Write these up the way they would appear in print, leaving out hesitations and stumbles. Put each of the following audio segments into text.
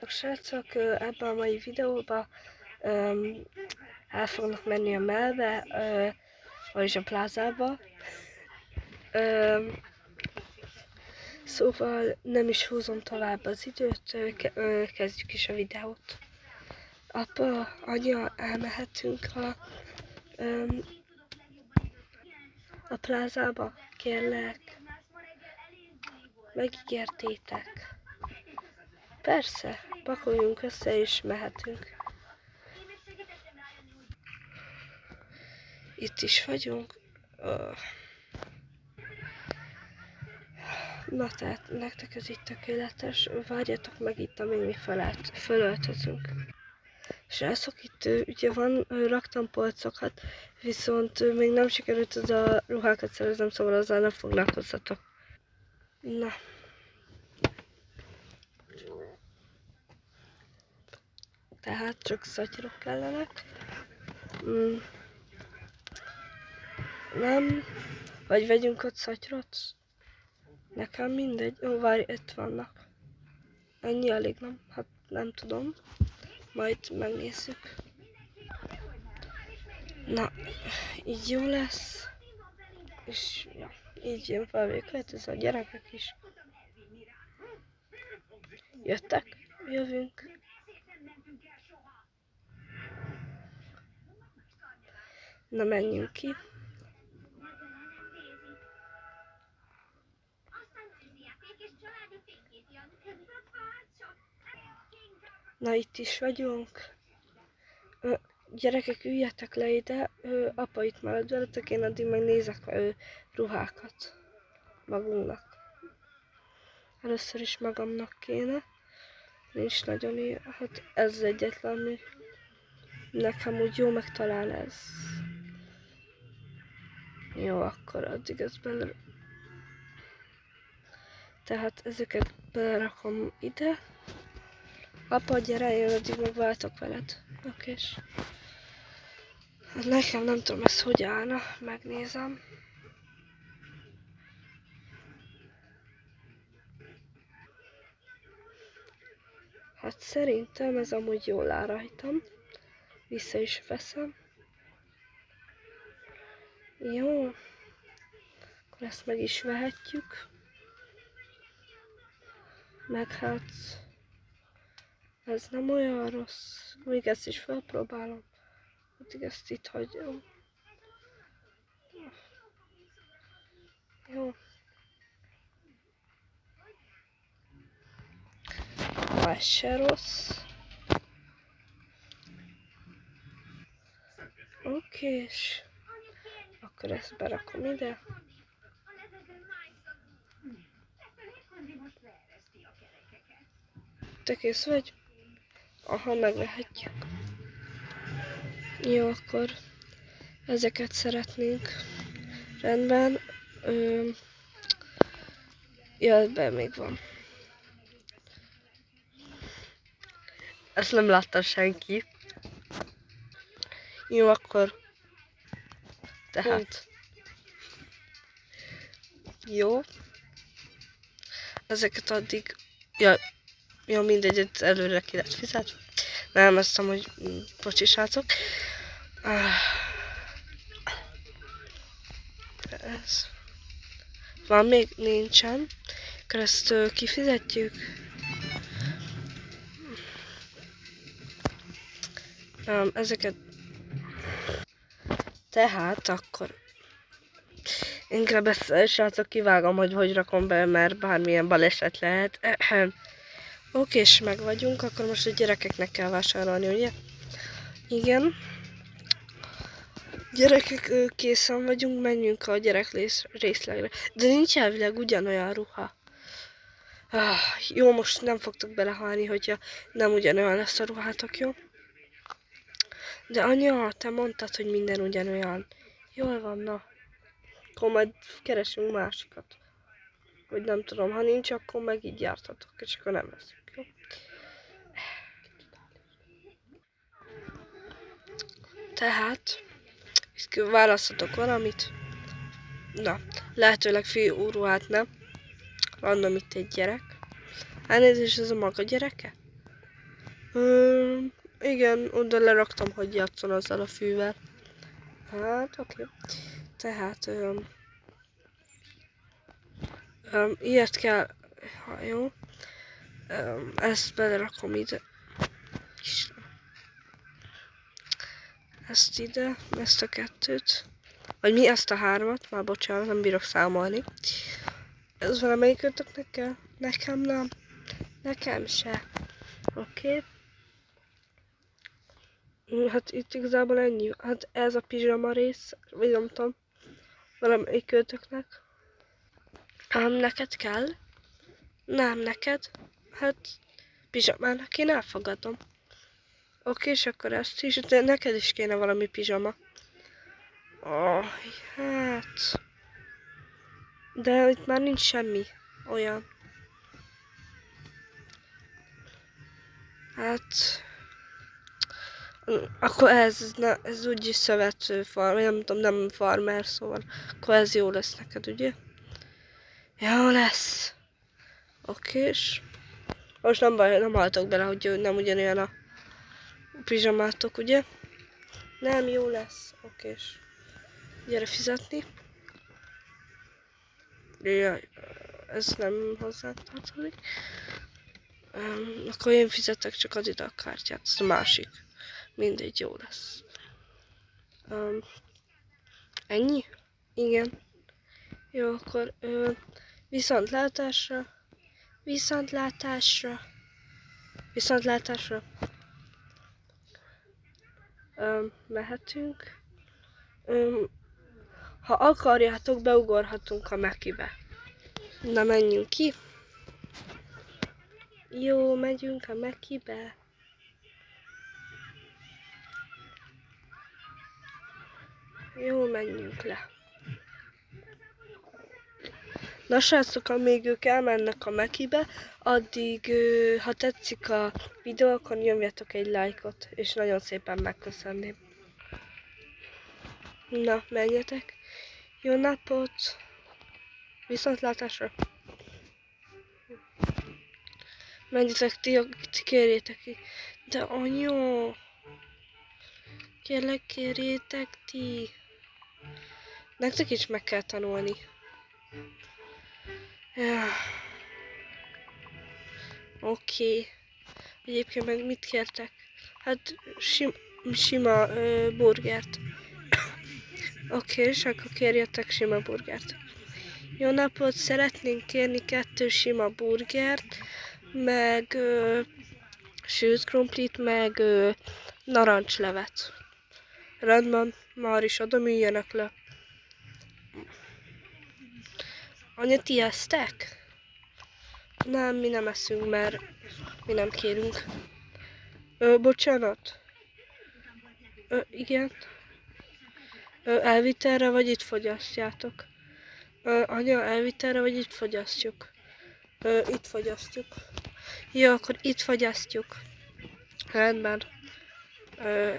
Srácok, ebben a mai videóban el fognak menni a Melbe, vagyis a plázába. Szóval nem is húzom tovább az időt, kezdjük is a videót. Apa, anya, elmehetünk a plázába? Kérlek. Megígértétek. Persze, pakoljunk össze és mehetünk. Itt is vagyunk. Na tehát, nektek ez itt tökéletes. Várjatok meg itt, amíg mi fölöltözünk. Srácok, itt ugye raktam polcokat, viszont még nem sikerült az a ruhákat szereznem, szóval azzal nem foglalkozzatok. Na. Tehát csak szatyrok kellenek. Nem. Vagy vegyünk ott szatyrot? Nekem mindegy. Ó, várj, itt vannak. Ennyi elég, nem? Hát nem tudom. Majd megnézzük. Na, így jó lesz. És ja, így jön fel ez a gyerekek is. Jöttek? Jövünk. Na, menjünk ki. Na, itt is vagyunk. Gyerekek, üljetek le ide. Apa itt marad veletek, én addig meg nézek ruhákat magunknak. Először is magamnak kéne. Nincs nagyon ilyen. Hát ez az egyetlen, ami nekem úgy jó, meg talán ez. Jó, akkor addig ez bele. Tehát ezeket belerakom ide. Apa, gyere, én addig megváltok veled. Okés. Hát nekem nem tudom, ez hogy állna. Megnézem. Hát szerintem ez amúgy jól áll rajtam. Vissza is veszem. Jó. Akkor ezt meg is vehetjük. Meg hát... ez nem olyan rossz. Még ezt is felpróbálom. Addig ezt itt hagyom. Jó. Na, ez se rossz. Okés. Akkor ezt berakom ide. Te kész vagy? Aha, megvehetjük. Jó, akkor ezeket szeretnénk. Rendben. Ja, ebben még van. Ezt nem látta senki. Jó, akkor... tehát... jó. Ezeket addig... ja, mindegyet előre ki lett fizetve. Nem, azt mondom, hogy bocsi, srácok. Ez. Van még? Nincsen. Akkor ezt kifizetjük. Ezeket... tehát akkor... inkább ezt, srácok, kivágom, hogy rakom be, mert bármilyen baleset lehet. Oké, és meg vagyunk, akkor most a gyerekeknek kell vásárolni, ugye? Igen. Gyerekek, készen vagyunk, menjünk a gyerek részlegre. De nincs elvileg ugyanolyan ruha. Jó, most nem fogtok belehalni, hogyha nem ugyanolyan lesz a ruhátok, jó? De anya, te mondtad, hogy minden ugyanolyan. Jól van, na. Akkor majd keresünk másikat. Vagy nem tudom, ha nincs, akkor meg így jártatok, és akkor nem veszünk, jó? Tehát, választhatok valamit. Na, lehetőleg fiú ruhát nem. Mondom, itt egy gyerek. Elnézést, ez a maga gyereke? Igen, oda leraktam, hogy játszon azzal a fűvel. Hát, oké. Tehát, ilyet kell, ha jó. Ezt belerakom ide. Ezt ide, ezt a kettőt. Vagy mi ezt a hármat, már bocsánat, nem bírok számolni. Ez valamelyikötöknek kell? Nekem nem. Nekem se. Oké. Hát itt igazából ennyi. Hát ez a pizsama rész, vagy nem tudom. Valamelyikötöknek. Neked kell? Nem, neked? Hát pizsamának én elfogadom. Oké, és akkor ezt is, de neked is kéne valami pizsama. Hát... De itt már nincs semmi olyan. Hát... Akkor ez úgyis szövető farmer, nem tudom, nem farmer, szóval akkor ez jó lesz neked, ugye? Jó lesz. Okés. Most nem baj, nem haltok bele, hogy nem ugyanolyan a pizsamátok, ugye? Nem, jó lesz. Okés. Gyere fizetni. Jaj, ez nem hozzá tartozik. Akkor én fizetek, csak ad ide a kártyát, ez a másik. Mindegy, jó lesz. Ennyi? Igen. Jó, akkor viszontlátásra. Viszontlátásra. Viszontlátásra. Mehetünk. Ha akarjátok, beugorhatunk a Mekibe. Na, menjünk ki. Jó, megyünk a Mekibe. Jó, menjünk le. Na srácok, amíg ők elmennek a Mekibe, addig, ha tetszik a videó, akkor nyomjatok egy lájkot, és nagyon szépen megköszönném. Na, menjetek. Jó napot. Viszontlátásra. Menjetek, ti kérjétek ki. De anyó. Kérlek, kérjétek ti. Nektek is meg kell tanulni. Ja. Oké. Egyébként meg mit kértek? Hát sima burgert. Oké, és akkor kérjetek sima burgert. Jó napot, szeretnénk kérni 2 sima burgert, meg sült krumplit, meg narancslevet. Rendben, már is adom, üljenek le. Anya, ti esztek? Nem, mi nem eszünk, mert mi nem kérünk. Bocsánat. Igen. Elvitelre vagy itt fogyasztjátok? Anya, elvitelre vagy itt fogyasztjuk? Itt fogyasztjuk. Jó, akkor itt fogyasztjuk. Rendben.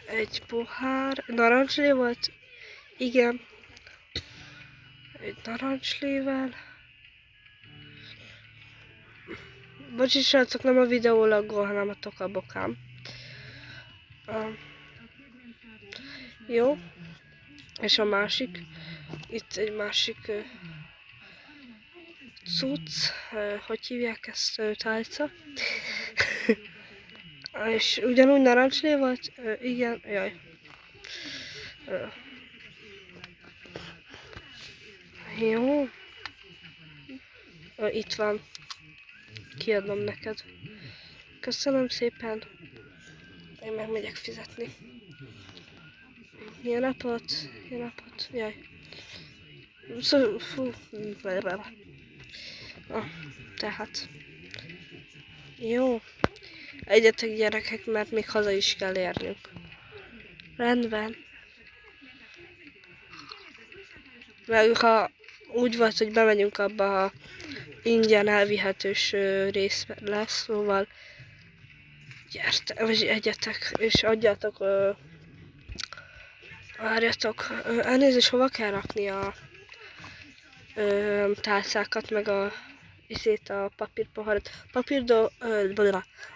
Egy pohár. Narancslé volt? Igen. Egy narancslével. Bocsi srácok, nem a videó laggol, hanem a tokabokám. Jó. És a másik. Itt egy másik cucc. Hogy hívják ezt? Tálca. És ugyanúgy narancslé volt? Igen, jaj. Jó. Itt van. Kiadom neked. Köszönöm szépen. Én megmegyek fizetni. Jó napot. Jó napot. Jaj. Fú. Tehát. Jó. Egyetek gyerekek, mert még haza is kell érnünk. Rendben. Meg ha úgy volt, hogy bemegyünk abba a ingyen elvihetős rész lesz, szóval gyertek, vagy egyetek, és adjátok, várjatok, elnézést, hova kell rakni a tálcákat, meg a izét a papírpoharat.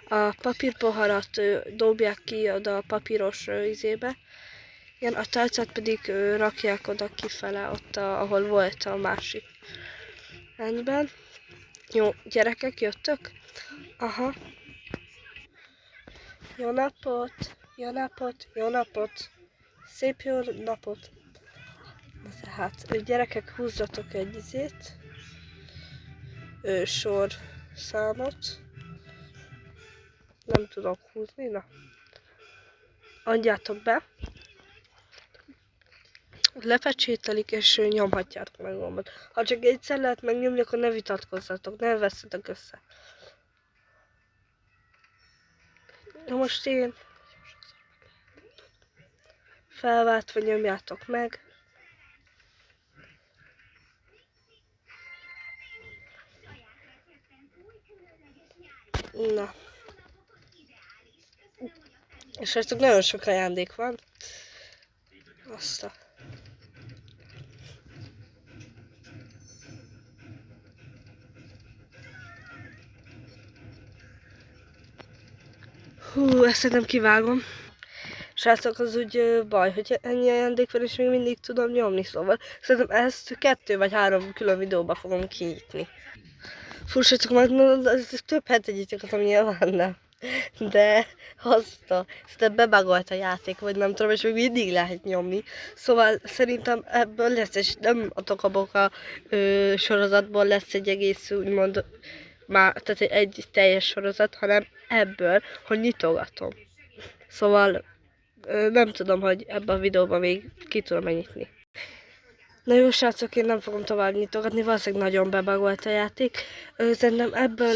A papírpoharat dobják ki oda a papíros izébe. Igen, a tálcát pedig rakják oda kifele, ott ahol volt a másik. Rendben. Jó, gyerekek, jöttök? Aha. Jó napot! Jó napot! Jó napot! Szép jó napot! Na tehát, gyerekek, húzzatok egy izét. Sor számot. Nem tudok húzni, na. Adjátok be. Lepecsételik, és nyomhatjátok meg gombot. Ha csak egyszer lehet megnyomni, akkor ne vitatkozzatok, ne vesszetek össze. Na most én felváltva nyomjátok meg. Na. És ez nagyon sok ajándék van. Azt a... Hú, ezt nem kivágom. Srácok, az úgy baj, hogy ennyi ajándék van, és még mindig tudom nyomni, szóval szerintem ezt 2 vagy 3 külön videóba fogom kinyitni. Fú, srácok, majd több hete nyitjatok, nyilván nem. De szerintem bebagolt a játék, vagy nem tudom, és még mindig lehet nyomni. Szóval szerintem ebből lesz, és nem a Tokaboka sorozatból lesz egy egész, úgymond, tehát egy teljes sorozat, hanem ebből, hogy nyitogatom. Szóval nem tudom, hogy ebben a videóban még ki tudom nyitni. Na jó, srácok, én nem fogom tovább nyitogatni, valószínűleg nagyon bebagolt a játék. Szerintem ebből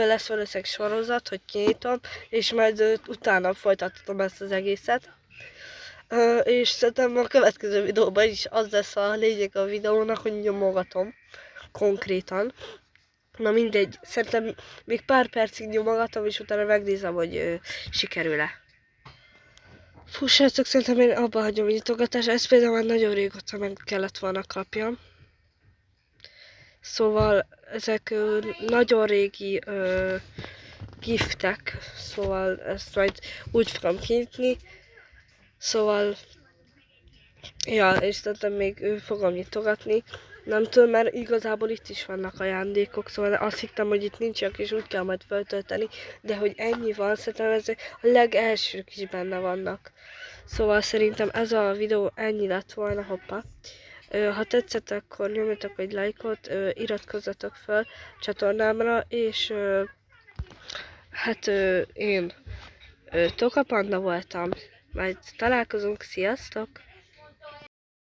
lesz valószínűleg sorozat, hogy kinyitom, és majd utána folytatom ezt az egészet. És szerintem a következő videóban is az lesz a lényeg a videónak, hogy nyomogatom konkrétan. Na mindegy, szerintem még pár percig nyomogatom, és utána megnézem, hogy sikerül-e. Fú, srácok, szerintem én abba hagyom a nyitogatást, ezt például már nagyon régóta meg kellett volna kapjam. Szóval ezek nagyon régi giftek, szóval ezt majd úgy fogom kinyitni. Szóval, ja, és szerintem még fogom nyitogatni. Nem tudom, mert igazából itt is vannak ajándékok, szóval azt hittem, hogy itt nincsenek, és úgy kell majd feltölteni, de hogy ennyi van, szerintem ezek a legelsők is benne vannak. Szóval szerintem ez a videó ennyi lett volna, hoppá. Ha tetszett, akkor nyomjatok egy lájkot, iratkozzatok fel csatornámra, és hát én Tokapanda voltam, majd találkozunk, sziasztok!